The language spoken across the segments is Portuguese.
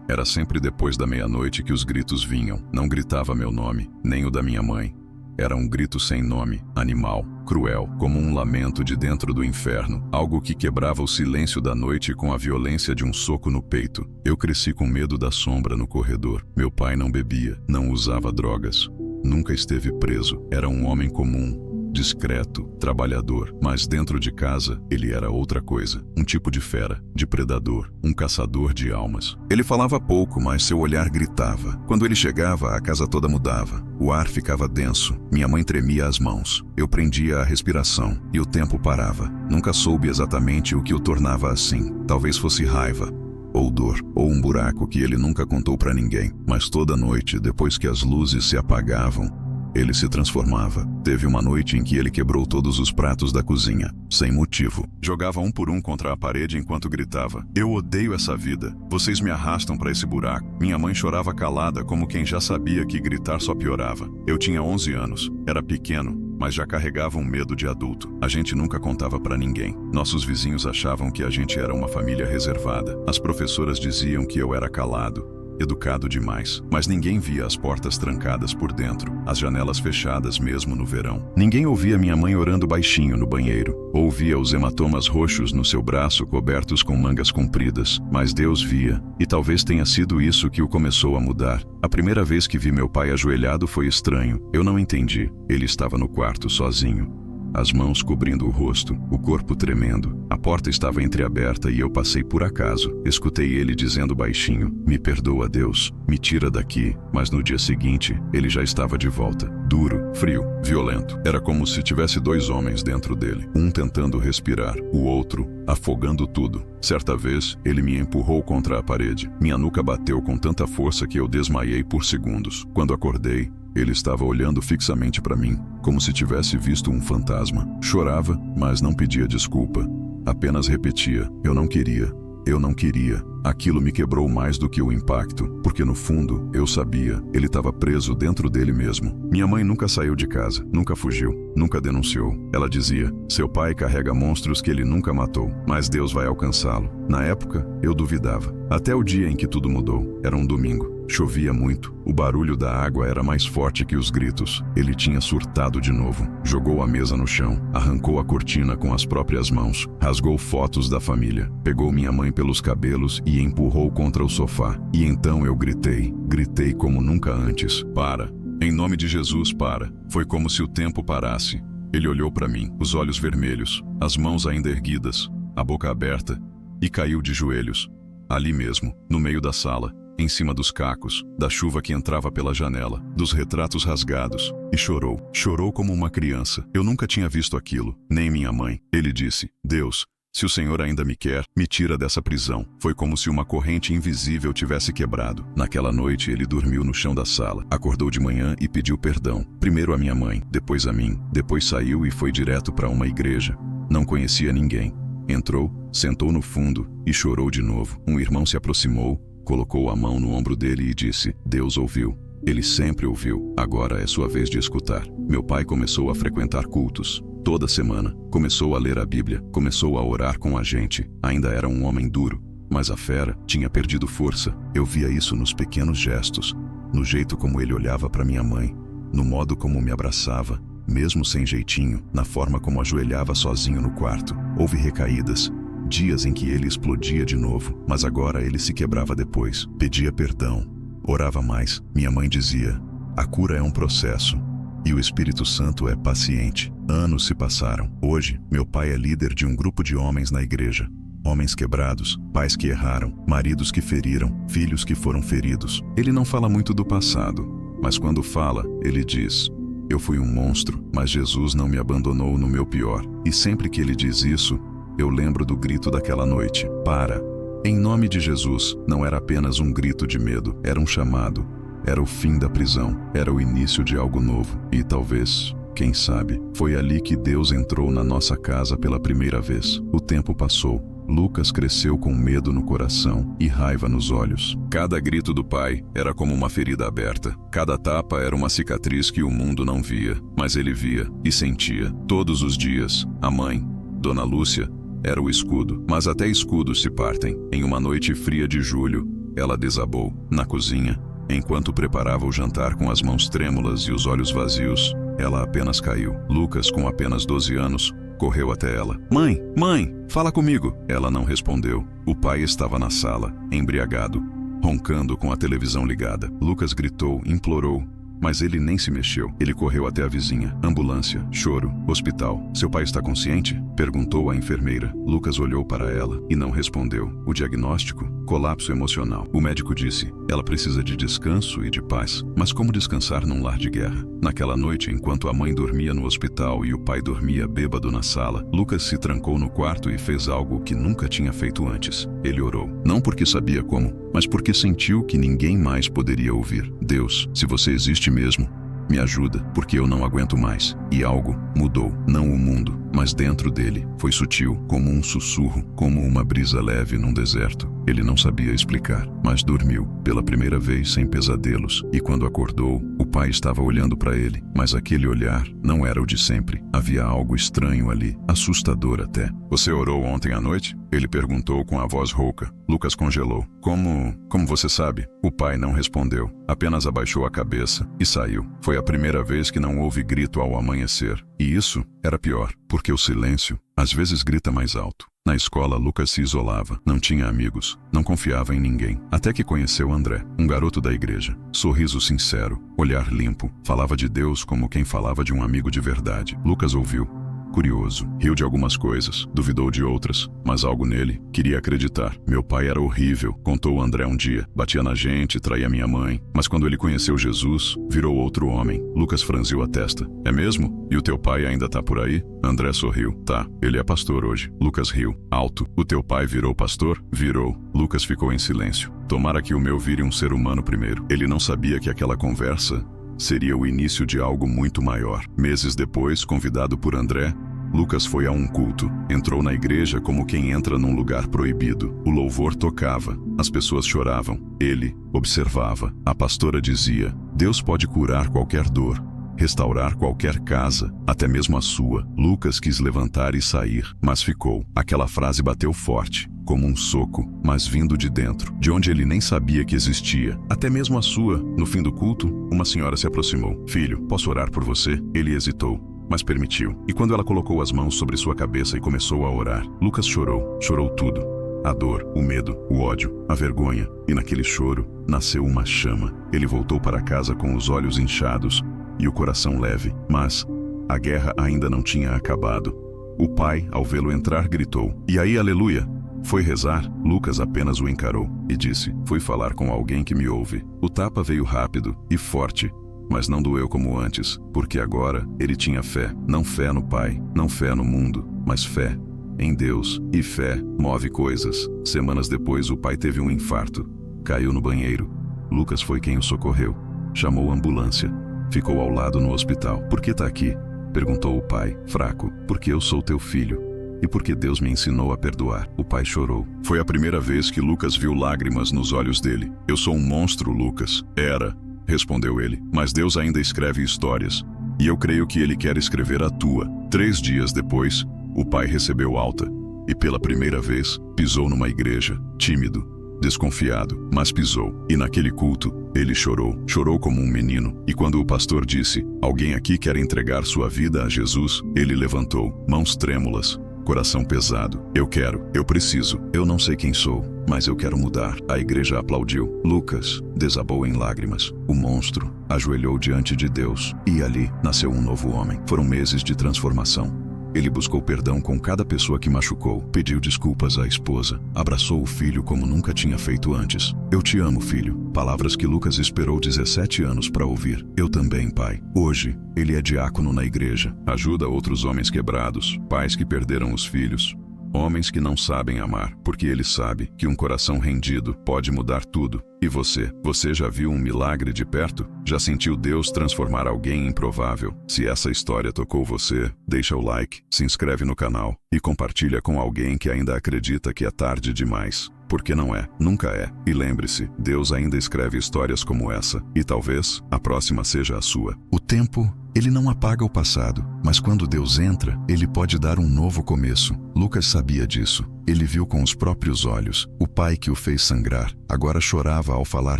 Era sempre depois da meia-noite que os gritos vinham. Não gritava meu nome, nem o da minha mãe. Era um grito sem nome, animal, cruel, como um lamento de dentro do inferno, algo que quebrava o silêncio da noite com a violência de um soco no peito. Eu cresci com medo da sombra no corredor. Meu pai não bebia, não usava drogas. Nunca esteve preso. Era um homem comum, discreto, trabalhador, mas dentro de casa ele era outra coisa, um tipo de fera, de predador, um caçador de almas. Ele falava pouco, mas seu olhar gritava. Quando ele chegava, a casa toda mudava. O ar ficava denso, minha mãe tremia as mãos. Eu prendia a respiração e o tempo parava. Nunca soube exatamente o que o tornava assim. Talvez fosse raiva, ou dor, ou um buraco que ele nunca contou pra ninguém. Mas toda noite, depois que as luzes se apagavam, ele se transformava. Teve uma noite em que ele quebrou todos os pratos da cozinha, sem motivo. Jogava um por um contra a parede enquanto gritava: "Eu odeio essa vida. Vocês me arrastam para esse buraco." Minha mãe chorava calada, como quem já sabia que gritar só piorava. Eu tinha 11 anos, era pequeno, mas já carregava um medo de adulto. A gente nunca contava para ninguém. Nossos vizinhos achavam que a gente era uma família reservada. As professoras diziam que eu era calado, educado demais, mas ninguém via as portas trancadas por dentro, as janelas fechadas mesmo no verão. Ninguém ouvia minha mãe orando baixinho no banheiro, ou via os hematomas roxos no seu braço cobertos com mangas compridas, mas Deus via, e talvez tenha sido isso que o começou a mudar. A primeira vez que vi meu pai ajoelhado foi estranho. Eu não entendi. Ele estava no quarto sozinho, as mãos cobrindo o rosto, o corpo tremendo. A porta estava entreaberta e eu passei por acaso. Escutei ele dizendo baixinho: "Me perdoa, Deus, me tira daqui." Mas no dia seguinte, ele já estava de volta. Duro, frio, violento. Era como se tivesse dois homens dentro dele. Um tentando respirar, o outro afogando tudo. Certa vez, ele me empurrou contra a parede. Minha nuca bateu com tanta força que eu desmaiei por segundos. Quando acordei, ele estava olhando fixamente para mim, como se tivesse visto um fantasma. Chorava, mas não pedia desculpa. Apenas repetia: "Eu não queria. Eu não queria." Aquilo me quebrou mais do que o impacto, porque no fundo, eu sabia, ele estava preso dentro dele mesmo. Minha mãe nunca saiu de casa, nunca fugiu, nunca denunciou. Ela dizia: "Seu pai carrega monstros que ele nunca matou, mas Deus vai alcançá-lo." Na época, eu duvidava. Até o dia em que tudo mudou. Era um domingo. Chovia muito. O barulho da água era mais forte que os gritos. Ele tinha surtado de novo. Jogou a mesa no chão, arrancou a cortina com as próprias mãos, rasgou fotos da família, pegou minha mãe pelos cabelos e empurrou contra o sofá. E então eu gritei. Gritei como nunca antes: "Para! Em nome de Jesus, para!" Foi como se o tempo parasse. Ele olhou para mim, os olhos vermelhos, as mãos ainda erguidas, a boca aberta, e caiu de joelhos. Ali mesmo, no meio da sala, em cima dos cacos, da chuva que entrava pela janela, dos retratos rasgados, e chorou. Chorou como uma criança. Eu nunca tinha visto aquilo, nem minha mãe. Ele disse: "Deus, se o Senhor ainda me quer, me tira dessa prisão." Foi como se uma corrente invisível tivesse quebrado. Naquela noite ele dormiu no chão da sala, acordou de manhã e pediu perdão. Primeiro a minha mãe, depois a mim. Depois saiu e foi direto para uma igreja. Não conhecia ninguém. Entrou, sentou no fundo e chorou de novo. Um irmão se aproximou, colocou a mão no ombro dele e disse: "Deus ouviu. Ele sempre ouviu. Agora é sua vez de escutar." Meu pai começou a frequentar cultos toda semana. Começou a ler a Bíblia. Começou a orar com a gente. Ainda era um homem duro, mas a fera tinha perdido força. Eu via isso nos pequenos gestos, no jeito como ele olhava para minha mãe, no modo como me abraçava, mesmo sem jeitinho, na forma como ajoelhava sozinho no quarto. Houve recaídas, dias em que ele explodia de novo, mas agora ele se quebrava depois. Pedia perdão, orava mais. Minha mãe dizia: "A cura é um processo, e o Espírito Santo é paciente." Anos se passaram. Hoje, meu pai é líder de um grupo de homens na igreja. Homens quebrados, pais que erraram, maridos que feriram, filhos que foram feridos. Ele não fala muito do passado, mas quando fala, ele diz: "Eu fui um monstro, mas Jesus não me abandonou no meu pior." E sempre que ele diz isso, eu lembro do grito daquela noite: "Para! Em nome de Jesus." Não era apenas um grito de medo, era um chamado. Era o fim da prisão, era o início de algo novo. E talvez, quem sabe, foi ali que Deus entrou na nossa casa pela primeira vez. O tempo passou. Lucas cresceu com medo no coração e raiva nos olhos. Cada grito do pai era como uma ferida aberta. Cada tapa era uma cicatriz que o mundo não via, mas ele via e sentia. Todos os dias, a mãe, Dona Lúcia, era o escudo. Mas até escudos se partem. Em uma noite fria de julho, Ela desabou, na cozinha. Enquanto preparava o jantar com as mãos trêmulas e os olhos vazios, ela apenas caiu. Lucas, com apenas 12 anos, correu até ela. Mãe, mãe, fala comigo. Ela não respondeu. O pai estava na sala, embriagado, roncando com a televisão ligada. Lucas gritou, implorou, mas ele nem se mexeu. Ele correu até a vizinha. Ambulância, choro, hospital. Seu pai está consciente? Perguntou a enfermeira. Lucas olhou para ela e não respondeu. O diagnóstico? Colapso emocional. O médico disse, ela precisa de descanso e de paz. Mas como descansar num lar de guerra? Naquela noite, enquanto a mãe dormia no hospital e o pai dormia bêbado na sala, Lucas se trancou no quarto e fez algo que nunca tinha feito antes. Ele orou. Não porque sabia como, mas porque sentiu que ninguém mais poderia ouvir. Deus, se você existe mesmo, me ajuda, porque eu não aguento mais. E algo mudou, não o mundo, mas dentro dele. Foi sutil, como um sussurro, como uma brisa leve num deserto. Ele não sabia explicar, mas dormiu, pela primeira vez sem pesadelos. E quando acordou, o pai estava olhando para ele, mas aquele olhar não era o de sempre. Havia algo estranho ali, assustador até. Você orou ontem à noite? Ele perguntou com a voz rouca. Lucas congelou. Como você sabe? O pai não respondeu, apenas abaixou a cabeça e saiu. Foi a primeira vez que não houve grito ao amanhecer. E isso era pior, porque o silêncio às vezes grita mais alto. Na escola, Lucas se isolava, não tinha amigos, não confiava em ninguém, até que conheceu André, um garoto da igreja. Sorriso sincero, olhar limpo, falava de Deus como quem falava de um amigo de verdade. Lucas ouviu, curioso, riu de algumas coisas, duvidou de outras, mas algo nele queria acreditar. Meu pai era horrível, contou André um dia, batia na gente, traía minha mãe, mas quando ele conheceu Jesus, virou outro homem. Lucas franziu a testa. É mesmo? E o teu pai ainda tá por aí? André sorriu. Tá, ele é pastor hoje. Lucas riu, alto. O teu pai virou pastor? Virou. Lucas ficou em silêncio. Tomara que o meu vire um ser humano primeiro. Ele não sabia que aquela conversa seria o início de algo muito maior. Meses depois, convidado por André, Lucas foi a um culto. Entrou na igreja como quem entra num lugar proibido. O louvor tocava, as pessoas choravam. Ele observava. A pastora dizia, Deus pode curar qualquer dor, restaurar qualquer casa, até mesmo a sua. Lucas quis levantar e sair, mas ficou. Aquela frase bateu forte, como um soco, mas vindo de dentro, de onde ele nem sabia que existia. Até mesmo a sua. No fim do culto, uma senhora se aproximou. Filho, posso orar por você? Ele hesitou, mas permitiu. E quando ela colocou as mãos sobre sua cabeça e começou a orar, Lucas chorou. Chorou tudo. A dor, o medo, o ódio, a vergonha. E naquele choro, nasceu uma chama. Ele voltou para casa com os olhos inchados e o coração leve. Mas a guerra ainda não tinha acabado. O pai, ao vê-lo entrar, gritou, e aí, aleluia? Foi rezar? Lucas apenas o encarou e disse, fui falar com alguém que me ouve. O tapa veio rápido e forte, mas não doeu como antes, porque agora ele tinha fé. Não fé no pai, não fé no mundo, mas fé em Deus. E fé move coisas. Semanas depois, o pai teve um infarto. Caiu no banheiro. Lucas foi quem o socorreu. Chamou a ambulância. Ficou ao lado no hospital. Por que tá aqui? Perguntou o pai, fraco. Porque eu sou teu filho. E porque Deus me ensinou a perdoar. O pai chorou. Foi a primeira vez que Lucas viu lágrimas nos olhos dele. Eu sou um monstro, Lucas. Era, respondeu ele. Mas Deus ainda escreve histórias. E eu creio que ele quer escrever a tua. 3 dias depois, o pai recebeu alta. E pela primeira vez, pisou numa igreja, tímido, desconfiado, mas pisou. E naquele culto, ele chorou. Chorou como um menino. E quando o pastor disse, alguém aqui quer entregar sua vida a Jesus, ele levantou, mãos trêmulas, coração pesado. Eu quero, eu preciso, eu não sei quem sou, mas eu quero mudar. A igreja aplaudiu. Lucas desabou em lágrimas. O monstro ajoelhou diante de Deus. E ali nasceu um novo homem. Foram meses de transformação. Ele buscou perdão com cada pessoa que machucou, pediu desculpas à esposa, abraçou o filho como nunca tinha feito antes. Eu te amo, filho. Palavras que Lucas esperou 17 anos para ouvir. Eu também, pai. Hoje, ele é diácono na igreja. Ajuda outros homens quebrados, pais que perderam os filhos. Homens que não sabem amar, porque ele sabe que um coração rendido pode mudar tudo. E você já viu um milagre de perto? Já sentiu Deus transformar alguém improvável? Se essa história tocou você, deixa o like, se inscreve no canal e compartilha com alguém que ainda acredita que é tarde demais. porque não é, nunca é. E lembre-se, Deus ainda escreve histórias como essa, e talvez a próxima seja a sua. O tempo, ele não apaga o passado, mas quando Deus entra, ele pode dar um novo começo. Lucas sabia disso. Ele viu com os próprios olhos. O pai que o fez sangrar agora chorava ao falar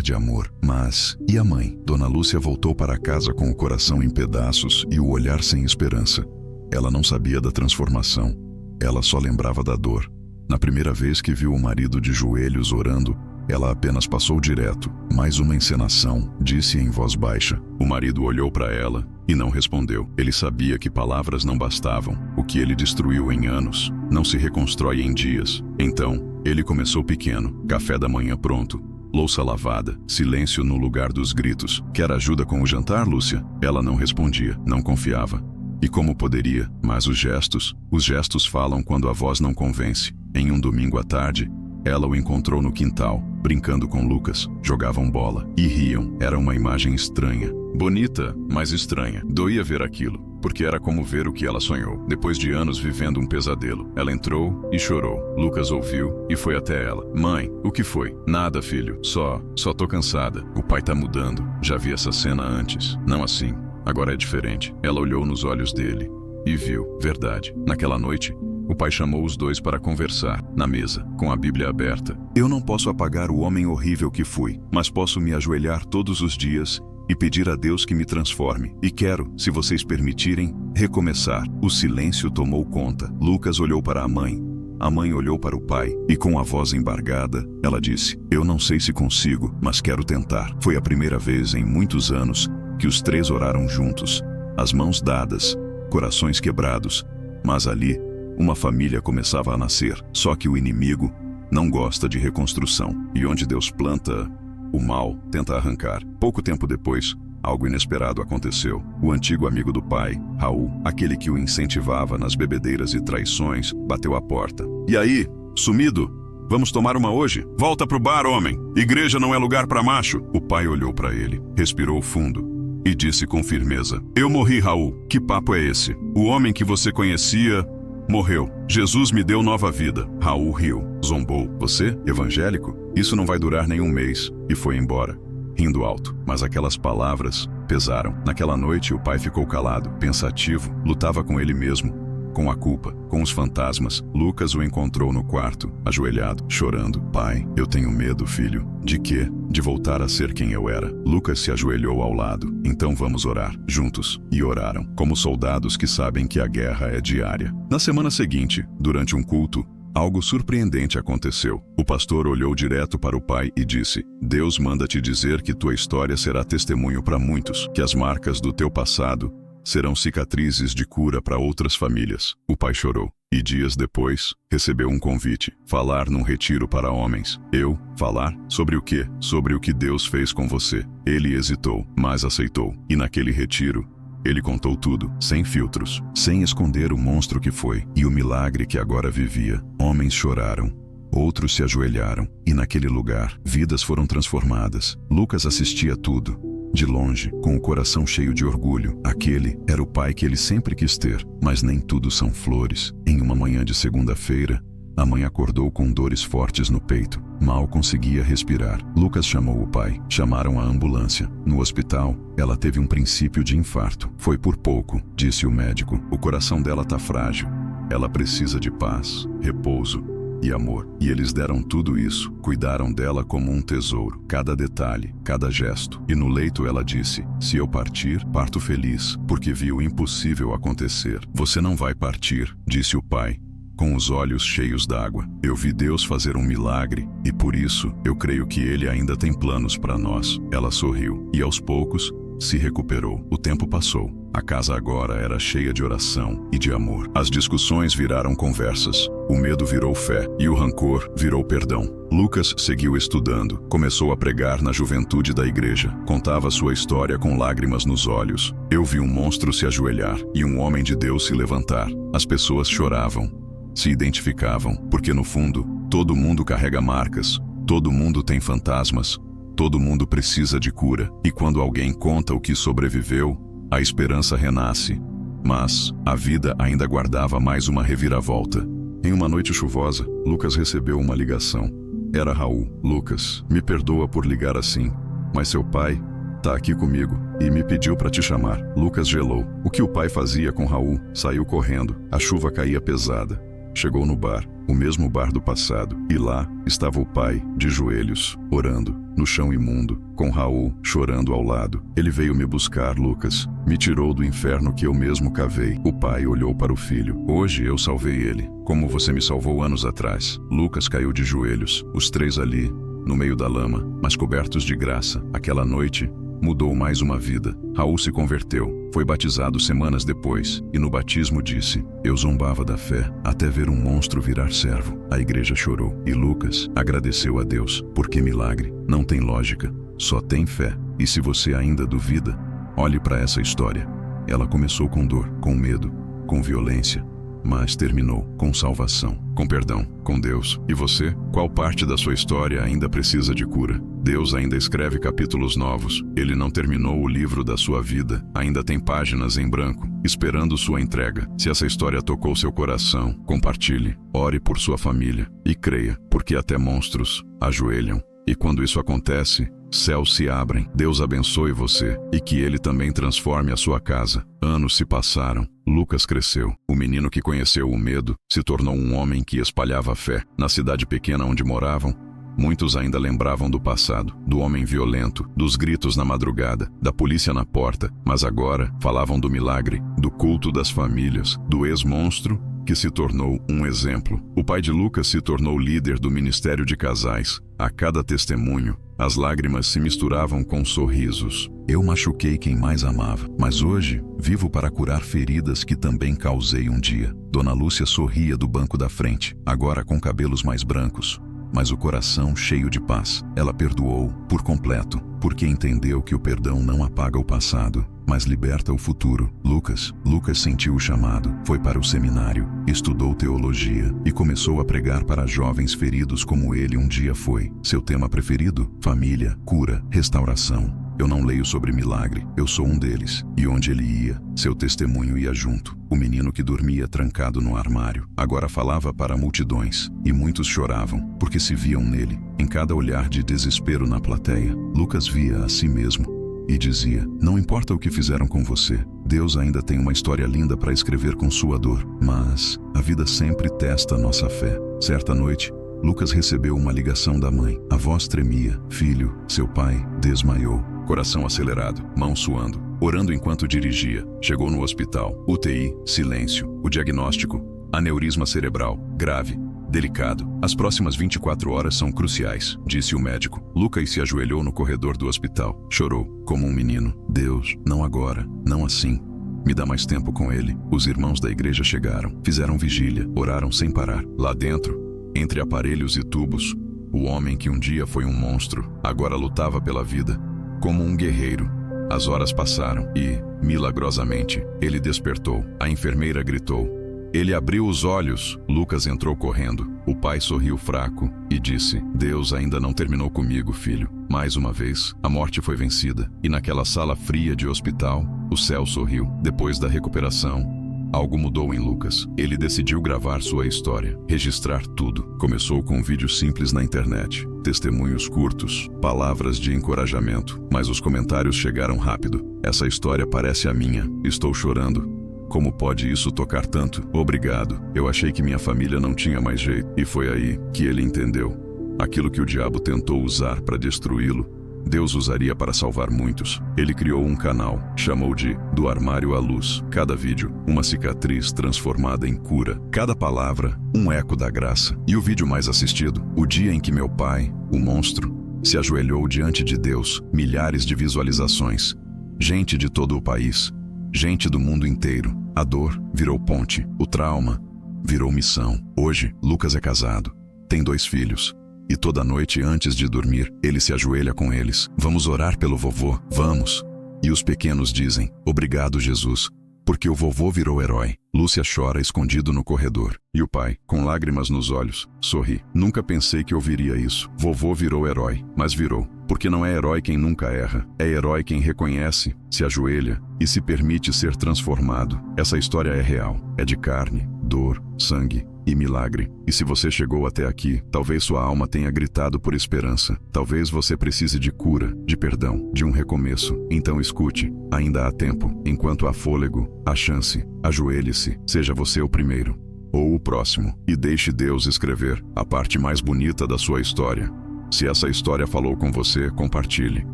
de amor. Mas, e a mãe? Dona Lúcia voltou para casa com o coração em pedaços e o olhar sem esperança. Ela não sabia da transformação. Ela só lembrava da dor. Na primeira vez que viu o marido de joelhos orando, ela apenas passou direto. Mais uma encenação, disse em voz baixa. O marido olhou para ela e não respondeu. Ele sabia que palavras não bastavam. O que ele destruiu em anos não se reconstrói em dias. Então, ele começou pequeno. Café da manhã pronto. Louça lavada. Silêncio no lugar dos gritos. Quer ajuda com o jantar, Lúcia? Ela não respondia. Não confiava. E como poderia? Mas os gestos falam quando a voz não convence. Em um domingo à tarde, ela o encontrou no quintal, brincando com Lucas. Jogavam bola e riam. Era uma imagem estranha. Bonita, mas estranha. Doía ver aquilo, porque era como ver o que ela sonhou. Depois de anos vivendo um pesadelo, ela entrou e chorou. Lucas ouviu e foi até ela. Mãe, o que foi? Nada, filho. Só tô cansada. O pai tá mudando. Já vi essa cena antes. Não assim. Agora é diferente. Ela olhou nos olhos dele e viu. Verdade. Naquela noite, o pai chamou os dois para conversar, na mesa, com a Bíblia aberta. Eu não posso apagar o homem horrível que fui, mas posso me ajoelhar todos os dias e pedir a Deus que me transforme. E quero, se vocês permitirem, recomeçar. O silêncio tomou conta. Lucas olhou para a mãe. A mãe olhou para o pai e, com a voz embargada, ela disse: eu não sei se consigo, mas quero tentar. Foi a primeira vez em muitos anos que os três oraram juntos, as mãos dadas, corações quebrados. Mas ali, uma família começava a nascer. Só que o inimigo não gosta de reconstrução. E onde Deus planta, o mal tenta arrancar. Pouco tempo depois, algo inesperado aconteceu. O antigo amigo do pai, Raul, aquele que o incentivava nas bebedeiras e traições, bateu à porta. E aí, sumido? Vamos tomar uma hoje? Volta pro bar, homem! Igreja não é lugar para macho! O pai olhou para ele, respirou fundo e disse com firmeza: eu morri, Raul. Que papo é esse? O homem que você conhecia morreu. Jesus me deu nova vida. Raul riu, zombou. Você, evangélico? Isso não vai durar nem um mês. E foi embora, rindo alto. Mas aquelas palavras pesaram. Naquela noite, o pai ficou calado, pensativo, lutava com ele mesmo, com a culpa, com os fantasmas. Lucas o encontrou no quarto, ajoelhado, chorando. Pai, eu tenho medo, filho. De quê? De voltar a ser quem eu era. Lucas se ajoelhou ao lado. Então vamos orar, juntos. E oraram, como soldados que sabem que a guerra é diária. Na semana seguinte, durante um culto, algo surpreendente aconteceu. O pastor olhou direto para o pai e disse: Deus manda te dizer que tua história será testemunho para muitos, que as marcas do teu passado serão cicatrizes de cura para outras famílias. O pai chorou. E dias depois, recebeu um convite. Falar num retiro para homens. Eu? Falar? Sobre o quê? Sobre o que Deus fez com você. Ele hesitou, mas aceitou. E naquele retiro, ele contou tudo, sem filtros, sem esconder o monstro que foi e o milagre que agora vivia. Homens choraram. Outros se ajoelharam. E naquele lugar, vidas foram transformadas. Lucas assistia tudo, de longe, com o coração cheio de orgulho. Aquele era o pai que ele sempre quis ter. Mas nem tudo são flores. Em uma manhã de segunda-feira, a mãe acordou com dores fortes no peito. Mal conseguia respirar. Lucas chamou o pai. Chamaram a ambulância. No hospital, ela teve um princípio de infarto. Foi por pouco, disse o médico. O coração dela tá frágil. Ela precisa de paz, repouso e amor. E eles deram tudo isso, cuidaram dela como um tesouro, cada detalhe, cada gesto. E no leito ela disse: se eu partir, parto feliz, porque vi o impossível acontecer. Você não vai partir, disse o pai, com os olhos cheios d'água. Eu vi Deus fazer um milagre, e por isso eu creio que Ele ainda tem planos para nós. Ela sorriu, e aos poucos se recuperou. O tempo passou. A casa agora era cheia de oração e de amor. As discussões viraram conversas. O medo virou fé e o rancor virou perdão. Lucas seguiu estudando. Começou a pregar na juventude da igreja. Contava sua história com lágrimas nos olhos. Eu vi um monstro se ajoelhar e um homem de Deus se levantar. As pessoas choravam, se identificavam, porque no fundo, todo mundo carrega marcas, todo mundo tem fantasmas, todo mundo precisa de cura. E quando alguém conta o que sobreviveu, a esperança renasce. Mas a vida ainda guardava mais uma reviravolta. Em uma noite chuvosa, Lucas recebeu uma ligação. Era Raul. Lucas, me perdoa por ligar assim, mas seu pai tá aqui comigo e me pediu para te chamar. Lucas gelou. O que o pai fazia com Raul? Saiu correndo. A chuva caía pesada. Chegou no bar, o mesmo bar do passado, e lá estava o pai, de joelhos, orando, no chão imundo, com Raul chorando ao lado. Ele veio me buscar, Lucas. Me tirou do inferno que eu mesmo cavei. O pai olhou para o filho. Hoje eu salvei ele, como você me salvou anos atrás. Lucas caiu de joelhos, os três ali, no meio da lama, mas cobertos de graça. Aquela noite mudou mais uma vida. Raul se converteu, foi batizado semanas depois, e no batismo disse: eu zombava da fé, até ver um monstro virar servo. A igreja chorou, e Lucas agradeceu a Deus, porque milagre não tem lógica, só tem fé. E se você ainda duvida, olhe para essa história. Ela começou com dor, com medo, com violência, mas terminou com salvação, com perdão, com Deus. E você? Qual parte da sua história ainda precisa de cura? Deus ainda escreve capítulos novos. Ele não terminou o livro da sua vida. Ainda tem páginas em branco, esperando sua entrega. Se essa história tocou seu coração, compartilhe, ore por sua família e creia, porque até monstros ajoelham. E quando isso acontece, céus se abrem. Deus abençoe você e que Ele também transforme a sua casa. Anos se passaram. Lucas cresceu. O menino que conheceu o medo se tornou um homem que espalhava a fé. Na cidade pequena onde moravam, muitos ainda lembravam do passado, do homem violento, dos gritos na madrugada, da polícia na porta, mas agora falavam do milagre, do culto das famílias, do ex-monstro que se tornou um exemplo. O pai de Lucas se tornou líder do ministério de casais. A cada testemunho, as lágrimas se misturavam com sorrisos. Eu machuquei quem mais amava, mas hoje vivo para curar feridas que também causei um dia. Dona Lúcia sorria do banco da frente, agora com cabelos mais brancos, mas o coração cheio de paz. Ela perdoou por completo, porque entendeu que o perdão não apaga o passado, mas liberta o futuro. Lucas sentiu o chamado, foi para o seminário, estudou teologia e começou a pregar para jovens feridos como ele um dia foi. Seu tema preferido? Família, cura, restauração. Eu não leio sobre milagre, eu sou um deles. E onde ele ia, seu testemunho ia junto. O menino que dormia trancado no armário, agora falava para multidões, e muitos choravam, porque se viam nele. Em cada olhar de desespero na plateia, Lucas via a si mesmo e dizia: não importa o que fizeram com você, Deus ainda tem uma história linda para escrever com sua dor. Mas a vida sempre testa nossa fé. Certa noite, Lucas recebeu uma ligação da mãe. A voz tremia. Filho, seu pai desmaiou. Coração acelerado, mão suando, orando enquanto dirigia. Chegou no hospital. UTI, silêncio. O diagnóstico: aneurisma cerebral, grave, delicado. As próximas 24 horas são cruciais, disse o médico. Lucas se ajoelhou no corredor do hospital. Chorou, como um menino. Deus, não agora, não assim. Me dá mais tempo com ele. Os irmãos da igreja chegaram, fizeram vigília, oraram sem parar. Lá dentro, entre aparelhos e tubos, o homem que um dia foi um monstro, agora lutava pela vida, como um guerreiro. As horas passaram e, milagrosamente, ele despertou. A enfermeira gritou. Ele abriu os olhos. Lucas entrou correndo. O pai sorriu fraco e disse: Deus ainda não terminou comigo, filho. Mais uma vez, a morte foi vencida. E naquela sala fria de hospital, o céu sorriu. Depois da recuperação, algo mudou em Lucas. Ele decidiu gravar sua história, registrar tudo. Começou com um vídeo simples na internet, testemunhos curtos, palavras de encorajamento. Mas os comentários chegaram rápido. Essa história parece a minha. Estou chorando. Como pode isso tocar tanto? Obrigado. Eu achei que minha família não tinha mais jeito. E foi aí que ele entendeu. Aquilo que o diabo tentou usar para destruí-lo, Deus usaria para salvar muitos. Ele criou um canal, chamou de Do Armário à Luz. Cada vídeo, uma cicatriz transformada em cura. Cada palavra, um eco da graça. E o vídeo mais assistido? O dia em que meu pai, o monstro, se ajoelhou diante de Deus. Milhares de visualizações. Gente de todo o país. Gente do mundo inteiro. A dor virou ponte. O trauma virou missão. Hoje, Lucas é casado. Tem 2 filhos. E toda noite antes de dormir, ele se ajoelha com eles. Vamos orar pelo vovô? Vamos. E os pequenos dizem: Obrigado, Jesus, porque o vovô virou herói. Lúcia chora escondido no corredor. E o pai, com lágrimas nos olhos, sorri. Nunca pensei que ouviria isso. Vovô virou herói, mas virou. Porque não é herói quem nunca erra. É herói quem reconhece, se ajoelha e se permite ser transformado. Essa história é real. É de carne, dor, sangue e milagre. E se você chegou até aqui, talvez sua alma tenha gritado por esperança. Talvez você precise de cura, de perdão, de um recomeço. Então escute, ainda há tempo, enquanto há fôlego, há chance. Ajoelhe-se, seja você o primeiro ou o próximo, e deixe Deus escrever a parte mais bonita da sua história. Se essa história falou com você, compartilhe.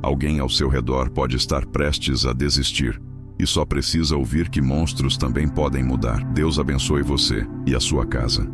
Alguém ao seu redor pode estar prestes a desistir e só precisa ouvir que monstros também podem mudar. Deus abençoe você e a sua casa.